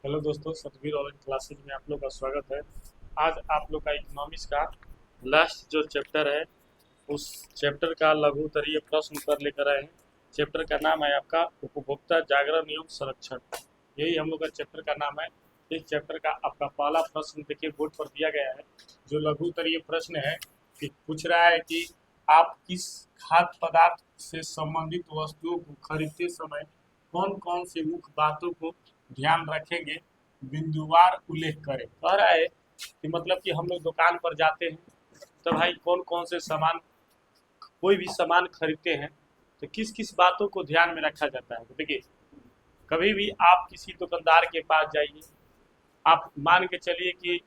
Hello दोस्तों, Satbir online classes में आप लोग का स्वागत है। आज आप लोग का इकोनॉमिक्स का लास्ट जो चैप्टर है, उस चैप्टर का लघु उत्तरीय प्रश्न उत्तर लेकर आए हैं। चैप्टर का नाम है आपका उपभोक्ता जागरण एवं संरक्षण। यही हम लोग का चैप्टर का नाम है। इस चैप्टर का आपका पहला प्रश्न देखिए बोर्ड पर दिया गया है। जो लघु उत्तरीय प्रश्न है कि पूछ रहा है कि आप किस खाद्य पदार्थ से संबंधित वस्तुओं को खरीदते समय कौन कौन सी मुख्य बातों को ध्यान रखेंगे, बिंदुवार उल्लेख करें। कह रहा है कि मतलब कि हम लोग दुकान पर जाते हैं तो भाई कौन कौन से सामान, कोई भी सामान खरीदते हैं तो किस किस बातों को ध्यान में रखा जाता है। तो देखिए, कभी भी आप किसी दुकानदार के पास जाइए, आप मान के चलिए कि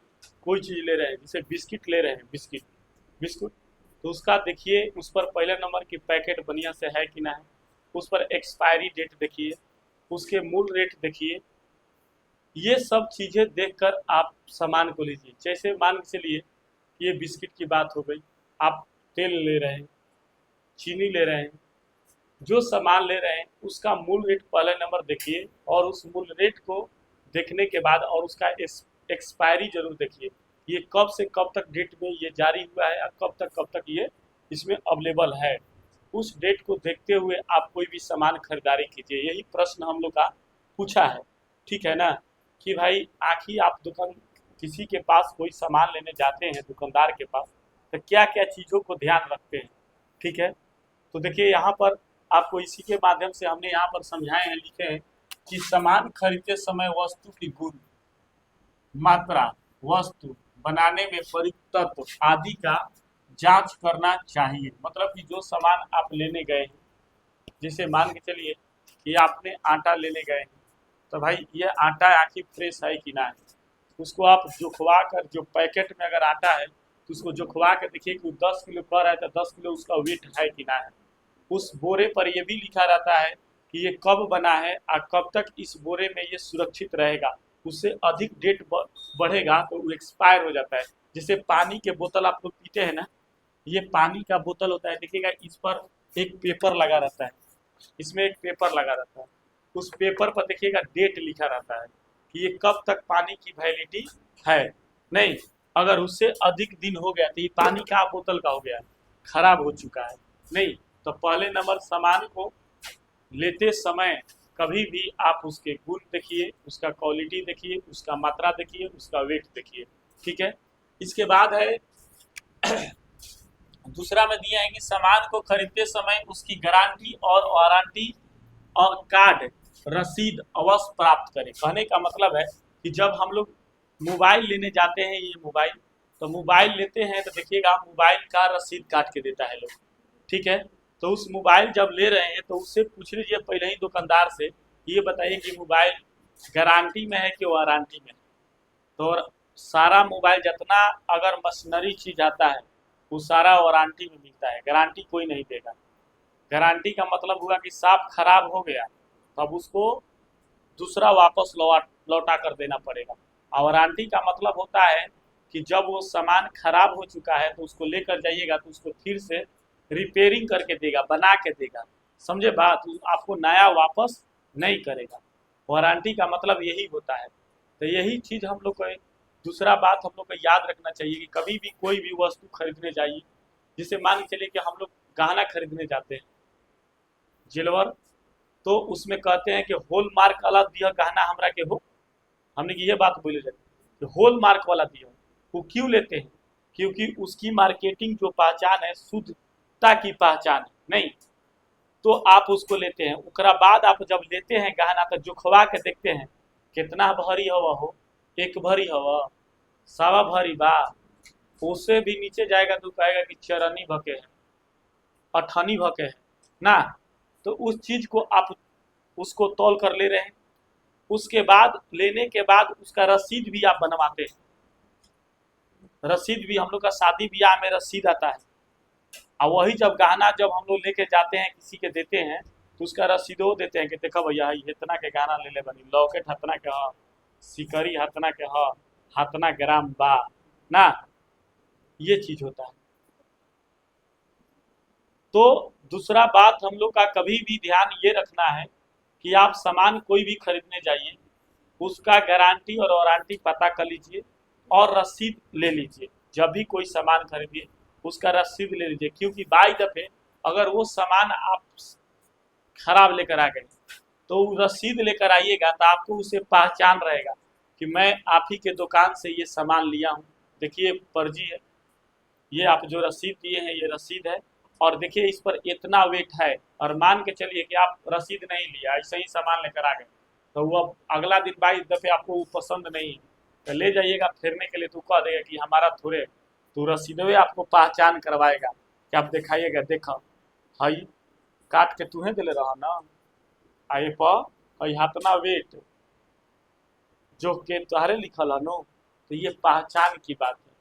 कोई चीज़ ले रहे हैं, जैसे बिस्किट ले रहे हैं, बिस्किट बिस्कुट, तो उसका देखिए, उस पर पहले नंबर की पैकेट बढ़िया से है कि ना है, उस पर एक्सपायरी डेट देखिए, उसके मूल रेट देखिए। ये सब चीज़ें देखकर आप सामान को लीजिए। जैसे मान के चलिए कि ये बिस्किट की बात हो गई, आप तेल ले रहे हैं, चीनी ले रहे हैं, जो सामान ले रहे हैं उसका मूल रेट पहले नंबर देखिए, और उस मूल रेट को देखने के बाद और उसका एक्सपायरी जरूर देखिए। ये कब से कब तक डेट में ये जारी हुआ है और कब तक ये इसमें अवेलेबल है। उस डेट को देखते हुए आप कोई भी सामान खरीदारी कीजिए। यही प्रश्न हम लोग का पूछा है, ठीक है ना। कि भाई आखिर आप दुकान, किसी के पास कोई सामान लेने जाते हैं दुकानदार के पास, तो क्या क्या चीज़ों को ध्यान रखते हैं, ठीक है। तो देखिए यहाँ पर आपको इसी के माध्यम से हमने यहाँ पर समझाए हैं, लिखे हैं कि सामान खरीदते समय वस्तु की गुण, मात्रा, वस्तु बनाने में प्रयुक्त तत्व आदि का जांच करना चाहिए। मतलब कि जो सामान आप लेने गए हैं, जैसे मान के चलिए कि आपने आटा लेने गए हैं, तो भाई ये आटा आखिर फ्रेश है कि ना है, उसको आप जुखवा कर, जो पैकेट में अगर आटा है तो उसको जुखवा कर देखिए कि वो 10 किलो कह रहा है तो 10 किलो उसका वेट है कि ना है। उस बोरे पर ये भी लिखा रहता है कि ये कब बना है और कब तक इस बोरे में ये सुरक्षित रहेगा। उससे अधिक डेट बढ़ेगा तो वो एक्सपायर हो जाता है। जैसे पानी के बोतल आप लोग पीते हैं ना, ये पानी का बोतल होता है, देखिएगा इस पर एक पेपर लगा रहता है, इसमें एक पेपर लगा रहता है। उस पेपर पर देखिएगा डेट लिखा रहता है कि ये कब तक पानी की वैलिडिटी है। नहीं, अगर उससे अधिक दिन हो गया तो ये पानी का बोतल का हो गया, खराब हो चुका है। नहीं, तो पहले नंबर सामान को लेते समय कभी भी आप उसके गुण देखिए, उसका क्वालिटी देखिए, उसका मात्रा देखिए, उसका वेट देखिए, ठीक है। इसके बाद है दूसरा में दिया है कि सामान को खरीदते समय उसकी गारंटी और वारंटी और कार्ड, रसीद अवश्य प्राप्त करें। कहने का मतलब है कि जब हम लोग मोबाइल लेने जाते हैं, ये मोबाइल, तो मोबाइल लेते हैं तो देखिएगा मोबाइल का रसीद काट के देता है लोग, ठीक है। तो उस मोबाइल जब ले रहे हैं तो उससे पूछ लीजिए पहले ही दुकानदार से, ये बताइए कि मोबाइल गारंटी में है कि वारंटी में है। तो सारा मोबाइल जितना अगर मशीनरी चीज आता है वो सारा वारंटी में मिलता है, गारंटी कोई नहीं देगा। गारंटी का मतलब हुआ कि साफ खराब हो गया तो अब उसको दूसरा वापस लौटा कर देना पड़ेगा। और वारंटी का मतलब होता है कि जब वो सामान खराब हो चुका है तो उसको लेकर जाइएगा तो उसको फिर से रिपेयरिंग करके देगा, बना के देगा, समझे बात, आपको नया वापस नहीं करेगा। वारंटी का मतलब यही होता है। तो यही चीज़ हम लोग को, दूसरा बात हम लोग को याद रखना चाहिए कि कभी भी कोई भी वस्तु खरीदने जाइए, जिसे मान के चलिए कि हम लोग गहना खरीदने जाते हैं, जेलवर, तो उसमें कहते हैं कि होल मार्क वाला दिया गहना हमरा के हो। हमने की ये बात बोले जाती है कि होल मार्क वाला दिया। वो क्यों लेते हैं? क्योंकि उसकी मार्केटिंग जो पहचान है, शुद्धता की पहचान है। नहीं, तो आप उसको लेते हैं, उसके बाद आप जब लेते हैं गहना तो जुखवा के देखते हैं कितना भरी हवा हो, एक भरी हवा, सवा भरी बा, उससे भी नीचे जाएगा तो कहेगा कि चरनी भके है, अठनी भके है ना। तो उस चीज को आप उसको तौल कर ले रहे हैं। उसके बाद लेने के बाद उसका रसीद भी आप बनवाते हैं। रसीद भी हम लोग का शादी ब्याह में रसीद आता है, और वही जब गहना जब हम लोग लेके जाते हैं किसी के देते हैं तो उसका रसीदो देते हैं कि देखो भैया इतना के गहना ले ले बनी, लॉकेट हतना के ह, सिकरी हतना के ह, हतना ग्राम बा ना। ये चीज होता है। तो दूसरा बात हम लोग का कभी भी ध्यान ये रखना है कि आप सामान कोई भी खरीदने जाइए उसका गारंटी और वारंटी पता कर लीजिए और रसीद ले लीजिए। जब भी कोई सामान खरीदिए उसका रसीद ले लीजिए, क्योंकि बाई दफे अगर वो सामान आप खराब लेकर आ गए तो रसीद लेकर आइएगा तो आपको उसे पहचान रहेगा कि मैं आप ही के दुकान से ये सामान लिया हूँ। देखिए पर्ची है, ये आप जो रसीद दिए हैं ये रसीद है, और देखिए इस पर इतना वेट है। और मान के चलिए कि आप रसीद नहीं लिया, ऐसे ही सामान लेकर आ गए, तो वो अब अगला दिन 22 दफे आपको वो पसंद नहीं तो ले जाइएगा फेरने के लिए, तो कह देगा कि हमारा थोड़े, तो रसीदवे आपको पहचान करवाएगा कि आप दिखाइएगा, देखा हई काट के तुम्हें दिले रहा ना, आए पर हई हाथना वेट जो के तुम्हारे लिखल है नो, तो ये पहचान की बात है।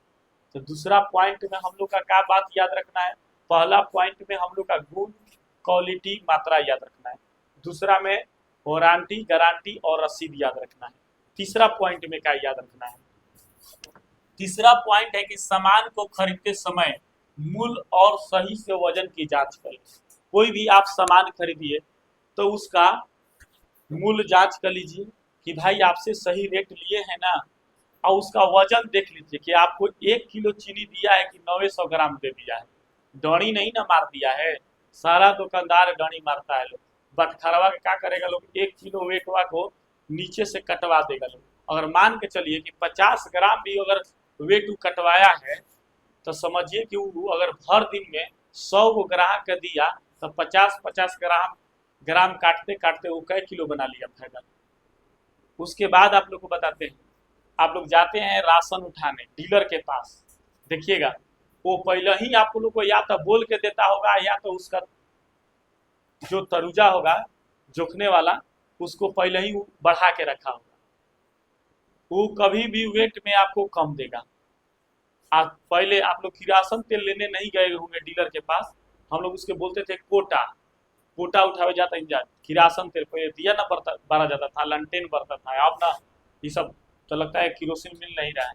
तो दूसरा पॉइंट में हम लोग का क्या बात याद रखना है, पहला पॉइंट में हम लोग का गुण, क्वालिटी, मात्रा याद रखना है। दूसरा में वारंटी, गारंटी और रसीद याद रखना है। तीसरा पॉइंट में क्या याद रखना है, तीसरा पॉइंट है कि सामान को खरीदते समय मूल्य और सही से वजन की जांच करें। कोई भी आप सामान खरीदिए तो उसका मूल्य जांच कर लीजिए कि भाई आपसे सही रेट लिए हैं ना, और उसका वजन देख लीजिए कि आपको 1 किलो चीनी दिया है कि 900 ग्राम दे दिया है। डॉणी नहीं ना मार दिया है, सारा दुकानदार डॉणी मारता है लोग। बटखरवा के क्या करेगा लोग, 1 किलो वेटवा को नीचे से कटवा देगा लोग। अगर मान के चलिए कि 50 ग्राम भी अगर वेट कटवाया है तो समझिए कि वो अगर भर दिन में 100 ग्राहक का दिया तो 50-50 ग्राम ग्राम काटते काटते वो कै किलो बना लिया फायदा। उसके बाद आप लोग को बताते हैं, आप लोग जाते हैं राशन उठाने डीलर के पास, देखिएगा वो पहले ही आप लोग को या तो बोल के देता होगा या तो उसका जो तरुजा होगा जोखने वाला उसको पहले ही बढ़ा के रखा होगा, वो कभी भी वेट में आपको कम देगा। आप पहले आप लोग किरासन तेल लेने नहीं गए होंगे डीलर के पास, हम लोग उसके बोलते थे कोटा, कोटा उठावे जाता इंजान, किरासन तेल पहले दिया ना बरता बारा जाता था, लंटेन बरता था, अब ना ये सब तो लगता है किरोसिन मिल नहीं रहा है।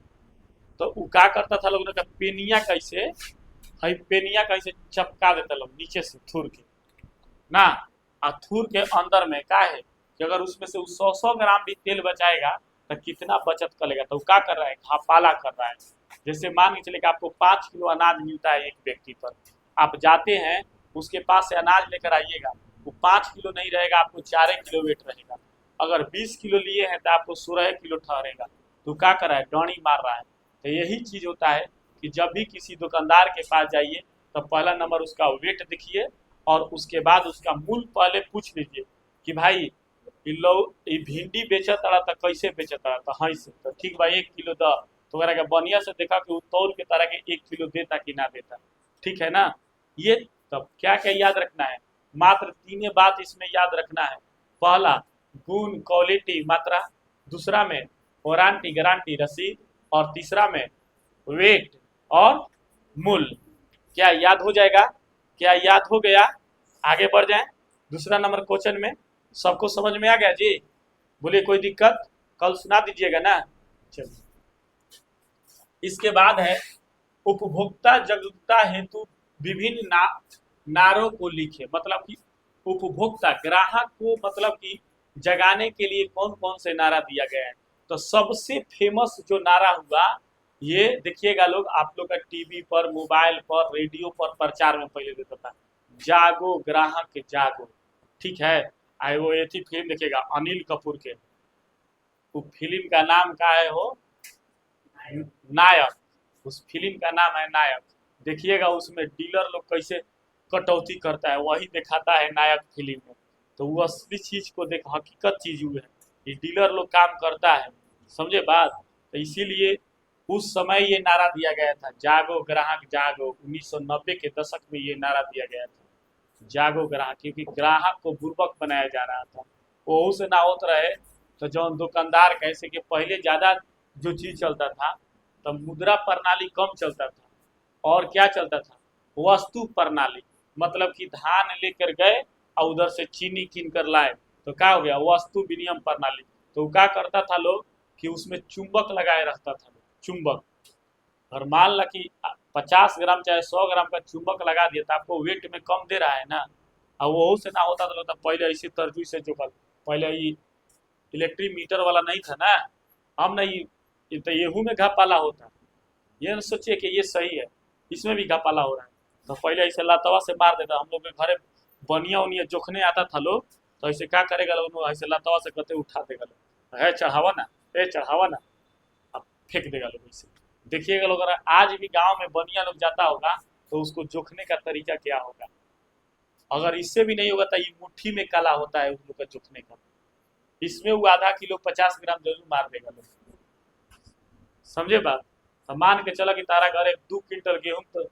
तो वो क्या करता था लोग, पेनिया कैसे है, पेनिया कैसे चपका देता लोग नीचे से थूर के ना, और थूर के अंदर में क्या है कि अगर उसमें से 100 ग्राम भी तेल बचाएगा तो कितना बचत करेगा। तो क्या कर रहा है, घापाला कर रहा है। जैसे मान के चले कि आपको 5 किलो अनाज मिलता है एक व्यक्ति पर, आप जाते हैं उसके पास से अनाज लेकर आइएगा, वो 5 किलो नहीं रहेगा, आपको 4 किलो वेट रहेगा। अगर 20 किलो लिए हैं तो आपको 16 किलो ठहरेगा। तो क्या कर रहा है, डॉणी मार रहा है। तो यही चीज होता है कि जब भी किसी दुकानदार के पास जाइए तो पहला नंबर उसका वेट देखिए और उसके बाद उसका मूल्य पहले पूछ लीजिए कि भाई ये भिंडी बेचत रहा था कैसे बेचत रहा था, हाँ से तो ठीक भाई 1 किलो द, तो अगर बढ़िया से देखा कि वो तौल के तरह के 1 किलो देता कि ना देता, ठीक है ना। ये तब क्या क्या याद रखना है, मात्र 3 बात इसमें याद रखना है। पहला गुण, क्वालिटी, मात्रा, दूसरा में वारंटी, गारंटी, रसीद, और तीसरा में वेट और मूल्य। क्या याद हो जाएगा, क्या याद हो गया, आगे बढ़ जाएं दूसरा नंबर क्वेश्चन में। सबको समझ में आ गया जी, बोलिए कोई दिक्कत, कल सुना दीजिएगा ना। चलिए इसके बाद है उपभोक्ता जागरूकता हेतु विभिन्न नारों को लिखे, मतलब कि उपभोक्ता ग्राहक को मतलब कि जगाने के लिए कौन कौन से नारा दिया गया है। तो सबसे फेमस जो नारा हुआ ये देखिएगा लोग, आप लोग का टीवी पर, मोबाइल पर, रेडियो पर प्रचार में पहले देता था, जागो ग्राहक जागो, ठीक है। आए वो एक ही फिल्म देखिएगा अनिल कपूर के, वो फिल्म का नाम क्या है, हो नायक, उस फिल्म का नाम है नायक। देखिएगा उसमें डीलर लोग कैसे कटौती करता है, वही दिखाता है नायक फिल्म में। तो वो असली चीज को देख, हकीकत चीज हुई है, ये डीलर लोग काम करता है, समझे बात। तो इसीलिए उस समय ये नारा दिया गया था, जागो ग्राहक जागो। 1990 के दशक में ये नारा दिया गया था, जागो ग्राहक, क्योंकि ग्राहक को बुर्बक बनाया जा रहा था। वो से ना होत रहे तो जो दुकानदार कैसे कि पहले ज्यादा जो चीज चलता था तो मुद्रा प्रणाली कम चलता था, और क्या चलता था, वस्तु प्रणाली, मतलब कि धान लेकर गए और उधर से चीनी कीन कर लाए तो क्या हो गया, वस्तु विनिमय प्रणाली। तो क्या करता था लोग कि उसमें चुंबक लगाए रखता था, चुंबक, और मान ला कि 50 ग्राम चाहे 100 ग्राम का चुंबक लगा दिया तो आपको वेट में कम दे रहा है ना। और वो से ना होता तो लगता पहले ऐसे तरजू से जो पहले ही इलेक्ट्रिक मीटर वाला नहीं था ना, हम नहीं, ये तो गेहूं में घापाला होता। ये न सोचिए कि ये सही है, इसमें भी घापाला हो रहा है। तो पहले ऐसे लातवा से मार देता, हम लोग के घरे बनिया उनिया जोखने आता था लोग, तो ऐसे क्या करेगा लोग, ऐसे लातवा से कहते उठा देगा लोग, है चढ़ावा ना, ए चढ़ावा ना, अब फेंक देगा लोग ऐसे। देखिएगा लोग, अगर आज भी गांव में बनिया लोग जाता होगा तो उसको जोखने का तरीका क्या होगा। अगर इससे भी नहीं होगा तो ये मुट्ठी में कला होता है उन लोग का जोखने का, इसमें वो आधा किलो 50 ग्राम जरूर मार देगा लोग। समझे बात। तो मान के चला कि तारा घर 2 क्विंटल गेहूं तो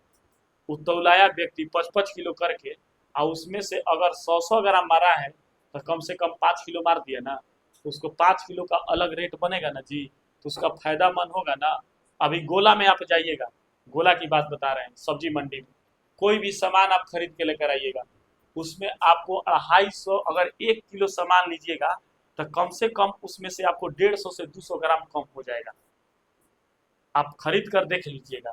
उतौलाया व्यक्ति 55 किलो करके, और उसमें से अगर 100 ग्राम मारा है तो कम से कम 5 किलो मार दिया ना, तो उसको 5 किलो का अलग रेट बनेगा ना जी, तो उसका फायदा मन होगा ना। अभी गोला में आप जाइएगा, गोला की बात बता रहे हैं, सब्जी मंडी में कोई भी सामान आप खरीद के लेकर आइएगा, उसमें आपको 250, अगर 1 किलो सामान लीजिएगा तो कम से कम उसमें से आपको 150 से 200 ग्राम कम हो जाएगा। आप खरीद कर देख लीजिएगा।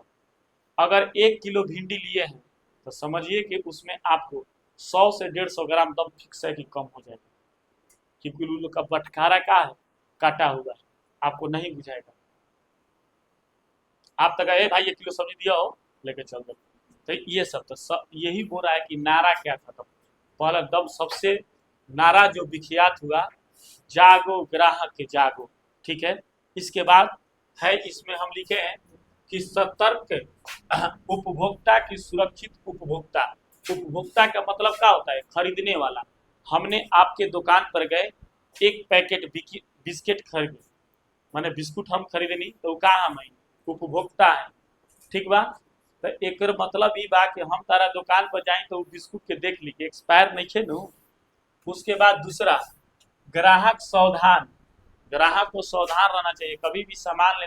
अगर 1 किलो भिंडी लिए हैं तो समझिए कि उसमें आपको 100 से 150 ग्राम दम फिक्स है कि कम हो जाएगा, क्योंकि उन लोग का बटखारा का है, काटा हुआ है, आपको नहीं बुझाएगा। आप तक ए भाई 1 किलो सब्जी दिया हो, लेके चल दो। तो ये सब तो यही बोल रहा है कि नारा क्या था तब, पहला दम सबसे नारा जो विख्यात हुआ, जागो ग्राहक के जागो, ठीक है। इसके बाद है, इसमें हम लिखे हैं कि सतर्क उपभोक्ता की सुरक्षित उपभोक्ता। उपभोक्ता का मतलब क्या होता है, खरीदने वाला। हमने आपके दुकान पर गए, एक पैकेट बिस्किट खरीदे, माने बिस्कुट हम खरीदनी तो कहा हम उपभोक्ता है, ठीक बा। तो एक मतलब ई बा कि हम तारा दुकान पर जाए तो बिस्कुट के देख ली कि एक्सपायर नहीं है नु। उसके बाद दूसरा, ग्राहक सावधान। ग्राहक को सावधान रहना चाहिए, कभी भी सामान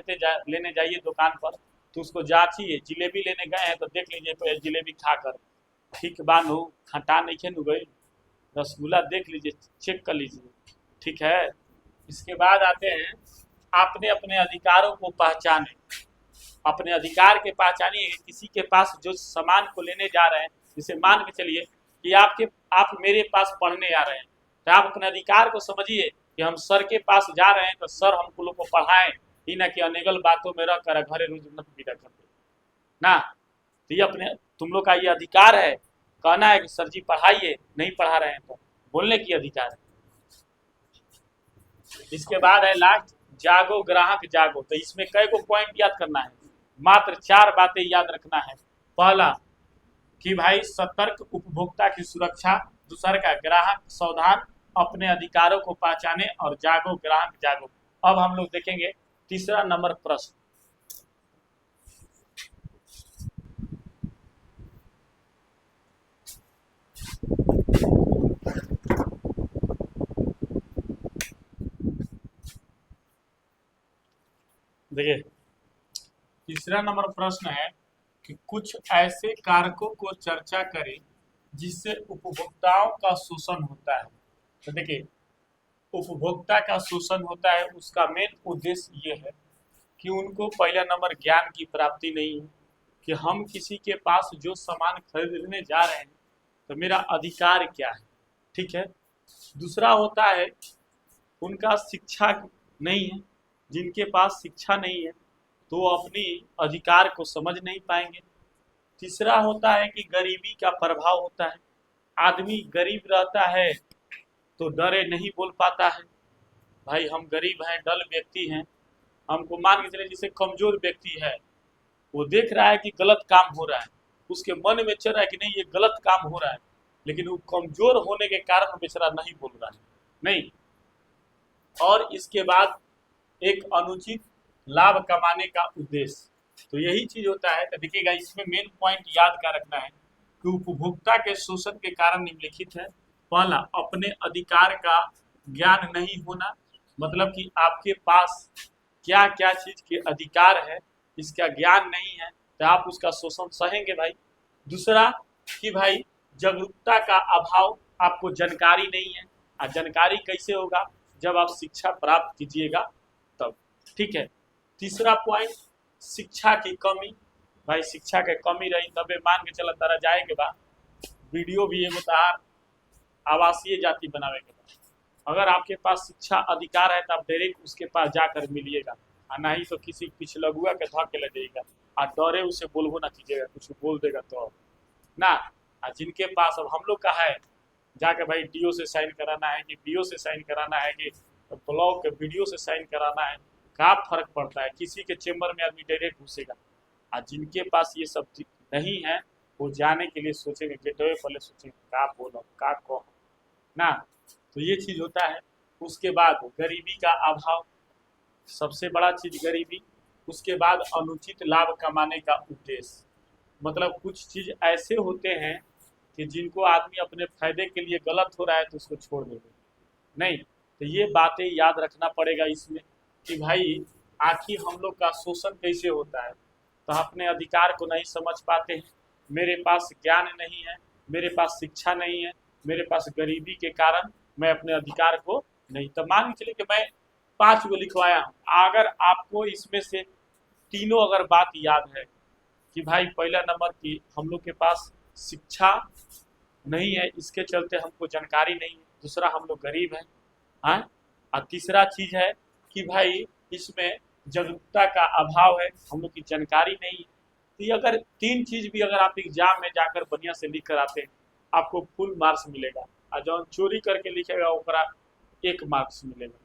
लेने जाइए दुकान पर तो उसको जांचिए। जिलेबी लेने गए हैं तो देख लीजिए पहले जिलेबी खाकर, ठीक बा नु, खटा नहीं है नु गई। रसगुल्ला देख लीजिए, चेक कर लीजिए, ठीक है। इसके बाद आते हैं, आपने अपने अधिकारों को पहचाने। अपने अधिकार के पहचानिए, किसी के पास जो सामान को लेने जा रहे हैं, जैसे मान के चलिए कि आप मेरे पास पढ़ने आ रहे हैं, तो आप अपने अधिकार को समझिए कि हम सर के पास जा रहे हैं तो सर हमको लोग को पढ़ाएं, ही ना कि अनेगल बातों में रख कर घरे रोज मत विदा कर दे ना। तो ये अपने तुम लोग का ये अधिकार है, कहना है कि सर जी पढ़ाइए, नहीं पढ़ा रहे हैं तो बोलने की अधिकार है। इसके बाद है लास्ट, जागो ग्राहक जागो। तो इसमें कई को पॉइंट याद करना है, मात्र 4 बातें याद रखना है। पहला कि भाई सतर्क उपभोक्ता की सुरक्षा, दूसरा का ग्राहक सावधान, अपने अधिकारों को पहचाने, और जागो ग्राहक जागो। अब हम लोग देखेंगे तीसरा नंबर प्रश्न। देखिए तीसरा नंबर प्रश्न है कि कुछ ऐसे कारकों को चर्चा करें जिससे उपभोक्ताओं का शोषण होता है। तो देखिए, उपभोक्ता का शोषण होता है, उसका मेन उद्देश्य ये है कि उनको पहला नंबर ज्ञान की प्राप्ति नहीं है कि हम किसी के पास जो सामान खरीदने जा रहे हैं तो मेरा अधिकार क्या है, ठीक है। दूसरा होता है उनका शिक्षा नहीं है, जिनके पास शिक्षा नहीं है तो वो अपनी अधिकार को समझ नहीं पाएंगे। तीसरा होता है कि गरीबी का प्रभाव होता है, आदमी गरीब रहता है तो डरे नहीं बोल पाता है, भाई हम गरीब हैं, डल व्यक्ति हैं। हमको मान के चले जैसे कमजोर व्यक्ति है, वो देख रहा है कि गलत काम हो रहा है, उसके मन में चल रहा है कि नहीं ये गलत काम हो रहा है, लेकिन वो कमजोर होने के कारण बेचारा नहीं बोल रहा है, नहीं। और इसके बाद एक अनुचित लाभ कमाने का उद्देश्य, तो यही चीज होता है। तो देखिएगा इसमें मेन पॉइंट याद क्या रखना है कि उपभोक्ता के शोषण के कारण निम्नलिखित है। पहला, अपने अधिकार का ज्ञान नहीं होना, मतलब कि आपके पास क्या क्या चीज के अधिकार है इसका ज्ञान नहीं है तो आप उसका शोषण सहेंगे भाई। दूसरा कि भाई जागरूकता का अभाव, आपको जानकारी नहीं है, और जानकारी कैसे होगा जब आप शिक्षा प्राप्त कीजिएगा तब, ठीक है। तीसरा पॉइंट, शिक्षा की कमी, भाई शिक्षा के कमी रही तबे मान के चला तारा जाए के बाद वीडियो भी एगो तार आवासीय जाति बनावे के बाद, अगर आपके पास शिक्षा अधिकार है तो आप डायरेक्ट उसके पास जाकर मिलिएगा, और ना ही तो किसी पिछलगुआ के धक्के लगेगा और डरे उसे बोलबो ना कीजिएगा, कुछ बोल देगा तो ना। और जिनके पास अब हम लोग का है, जाके भाई डीओ से साइन कराना है कि बीओ से साइन कराना है कि ब्लॉक के वीडियो से साइन कराना है, क्या फर्क पड़ता है? किसी के चेम्बर में आदमी डायरेक्ट घुसेगा। और जिनके पास ये सब नहीं है वो जाने के लिए सोचेंगे, गेटवे पहले सोचेंगे का बोलो का कहो ना। तो ये चीज होता है। उसके बाद गरीबी का अभाव, सबसे बड़ा चीज गरीबी। उसके बाद अनुचित लाभ कमाने का उद्देश्य, मतलब कुछ चीज ऐसे होते हैं कि जिनको आदमी अपने फायदे के लिए गलत हो रहा है तो उसको छोड़ देंगे नहीं। तो ये बातें याद रखना पड़ेगा इसमें कि भाई आखिर हम लोग का शोषण कैसे होता है। तो अपने अधिकार को नहीं समझ पाते हैं, मेरे पास ज्ञान नहीं है, मेरे पास शिक्षा नहीं है, मेरे पास गरीबी के कारण मैं अपने अधिकार को नहीं। तो मान के चलिए कि मैं 5 गो लिखवाया हूँ, अगर आपको इसमें से तीनों अगर बात याद है कि भाई पहला नंबर की हम लोग के पास शिक्षा नहीं है, इसके चलते हमको जानकारी नहीं है, दूसरा हम लोग गरीब हैं, हाँ, और तीसरा चीज है कि भाई इसमें जागरूकता का अभाव है, हम लोग की जानकारी नहीं है। तो ये अगर 3 चीज भी अगर आप एग्जाम में जाकर बढ़िया से लिख कर आते हैं आपको फुल मार्क्स मिलेगा, और जो चोरी करके लिखेगा ओकरा 1 मार्क्स मिलेगा।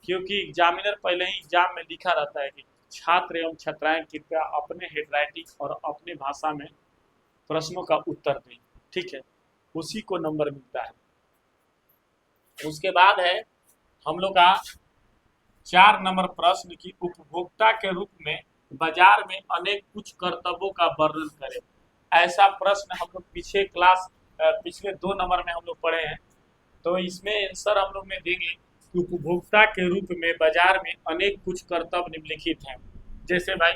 क्योंकि एग्जामिनर पहले ही एग्जाम में लिखा रहता है कि छात्र एवं छात्राएं कृपया अपने हैंडराइटिंग और अपने भाषा में प्रश्नों का उत्तर दें, ठीक है, उसी को नंबर मिलता है। उसके बाद है हम लोग का 4 नंबर प्रश्न की उपभोक्ता के रूप में बाजार में अनेक कुछ कर्तव्यों का वर्णन करें। ऐसा प्रश्न हम लोग पिछले 2 नंबर में हम लोग पढ़े हैं। तो इसमें आंसर हम लोग में देंगे कि उपभोक्ता के रूप में बाजार में अनेक कुछ कर्तव्य निम्नलिखित हैं। जैसे भाई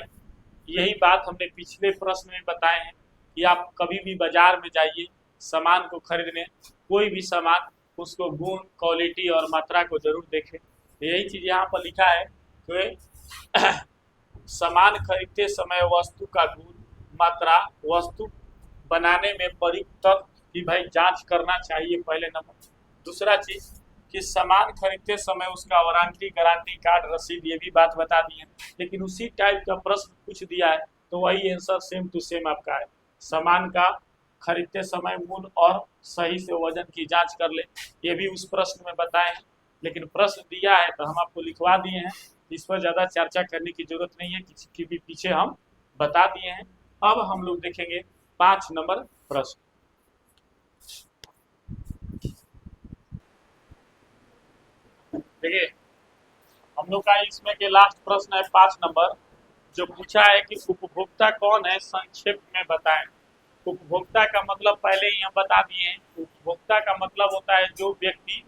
यही बात हमने पिछले प्रश्न में बताए हैं कि आप कभी भी बाजार में जाइए सामान को खरीदने, कोई भी सामान उसको गुण, क्वालिटी और मात्रा को जरूर देखें। यही चीज यहाँ पर लिखा है कि सामान खरीदते समय वस्तु का गुण, मात्रा, वस्तु बनाने में प्रयुक्त तक की भाई जांच करना चाहिए, पहले नंबर। दूसरा चीज कि सामान खरीदते समय उसका वारंटी, गारंटी कार्ड, रसीद, ये भी बात बता दी है। लेकिन उसी टाइप का प्रश्न कुछ दिया है तो वही आंसर सेम टू सेम आपका है। सामान का खरीदते समय मूल्य और सही से वजन की जांच कर ले, ये भी उस प्रश्न में बताए हैं। लेकिन प्रश्न दिया है तो हम आपको लिखवा दिए हैं, इस पर ज़्यादा चर्चा करने की जरूरत नहीं है, किसी के भी पीछे हम बता दिए हैं। अब हम लोग देखेंगे 5 नंबर प्रश्न। देखिए हम लोग का इसमें के लास्ट प्रश्न है 5 नंबर, जो पूछा है कि उपभोक्ता कौन है, संक्षेप में बताएं। उपभोक्ता का मतलब पहले ही हम बता दिए हैं। उपभोक्ता का मतलब होता है जो व्यक्ति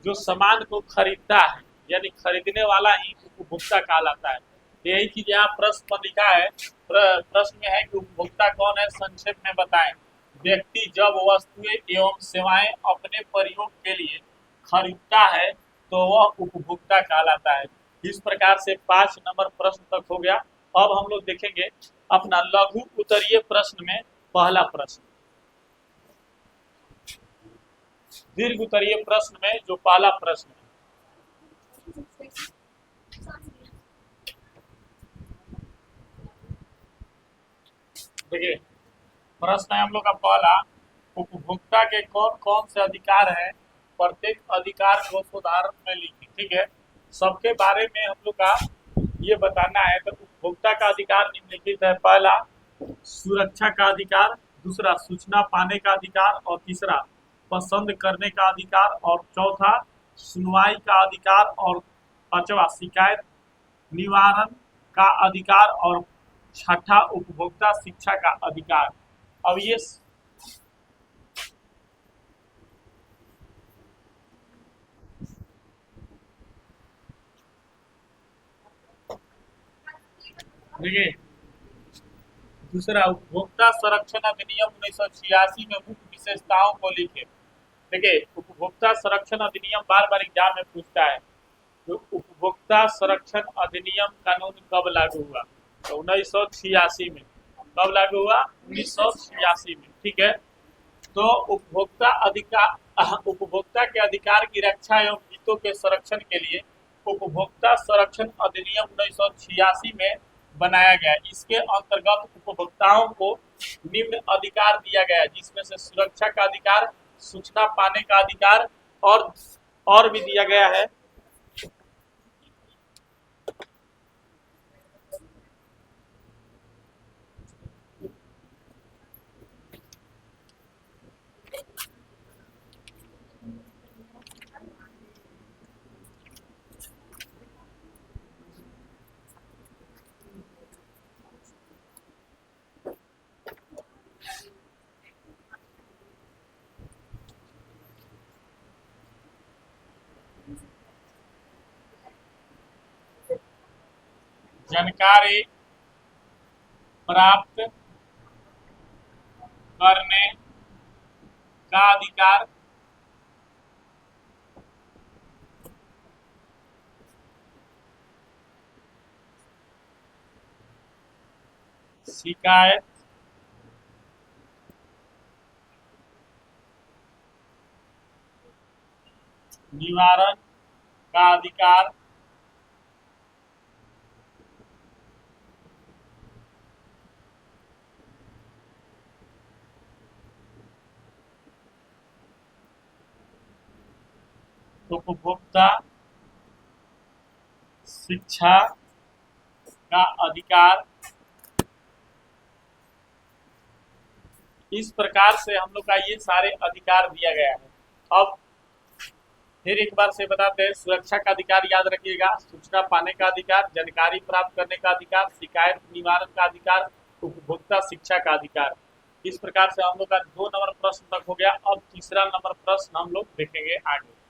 जो सामान को खरीदता है, यानी खरीदने वाला ही उपभोक्ता कहलाता है। यही चीज यहाँ प्रश्न पर लिखा है। प्रश्न में है कि उपभोक्ता कौन है, संक्षेप में बताएं। व्यक्ति जब वस्तुएं एवं सेवाएं अपने प्रयोग के लिए खरीदता है तो वह उपभोक्ता कहलाता है। इस प्रकार से 5 नंबर प्रश्न तक हो गया। अब हम लोग देखेंगे अपना लघु उत्तरीय प्रश्न में पहला प्रश्न। दीर्घ उत्तरीय प्रश्न में जो पहला प्रश्न है, देखिए प्रश्न है हम लोग का पहला, उपभोक्ता के कौन कौन से अधिकार है, प्रत्येक अधिकार को उदाहरण में लिखिए। ठीक है, सबके बारे में हम लोग का ये बताना है। तो उपभोक्ता का अधिकार निम्नलिखित है। पहला सुरक्षा का अधिकार, दूसरा सूचना पाने का अधिकार, और तीसरा पसंद करने का अधिकार, और चौथा सुनवाई का अधिकार, और पांचवा शिकायत निवारण का अधिकार, और छठा उपभोक्ता शिक्षा का अधिकार। अब ये देखिए दूसरा उपभोक्ता संरक्षण अधिनियम 1986 में मुख्य विशेषताओं को लिखे। देखिए उपभोक्ता संरक्षण अधिनियम बार बार एग्जाम में पूछता है। तो उपभोक्ता संरक्षण अधिनियम कानून कब लागू हुआ? तो 1986 में। कब लागू हुआ? 1986 में। ठीक है, तो उपभोक्ता के अधिकार की रक्षा एवं हितों के संरक्षण के लिए उपभोक्ता संरक्षण अधिनियम 1986 में बनाया गया। इसके अंतर्गत उपभोक्ताओं को निम्न अधिकार दिया गया, जिसमें से सुरक्षा का अधिकार, सूचना पाने का अधिकार और भी दिया गया है। जानकारी प्राप्त करने का अधिकार, शिकायत निवारण का अधिकार, उपभोक्ता शिक्षा का अधिकार। इस प्रकार से हम लोग का ये सारे अधिकार दिया गया है। अब फिर एक बार से बताते हैं। सुरक्षा का अधिकार याद रखिएगा, सूचना पाने का अधिकार, जानकारी प्राप्त करने का अधिकार, शिकायत निवारण का अधिकार, उपभोक्ता शिक्षा का अधिकार। इस प्रकार से हम लोग का 2 नंबर प्रश्न तक हो गया। अब तीसरा नंबर प्रश्न हम लोग देखेंगे आगे।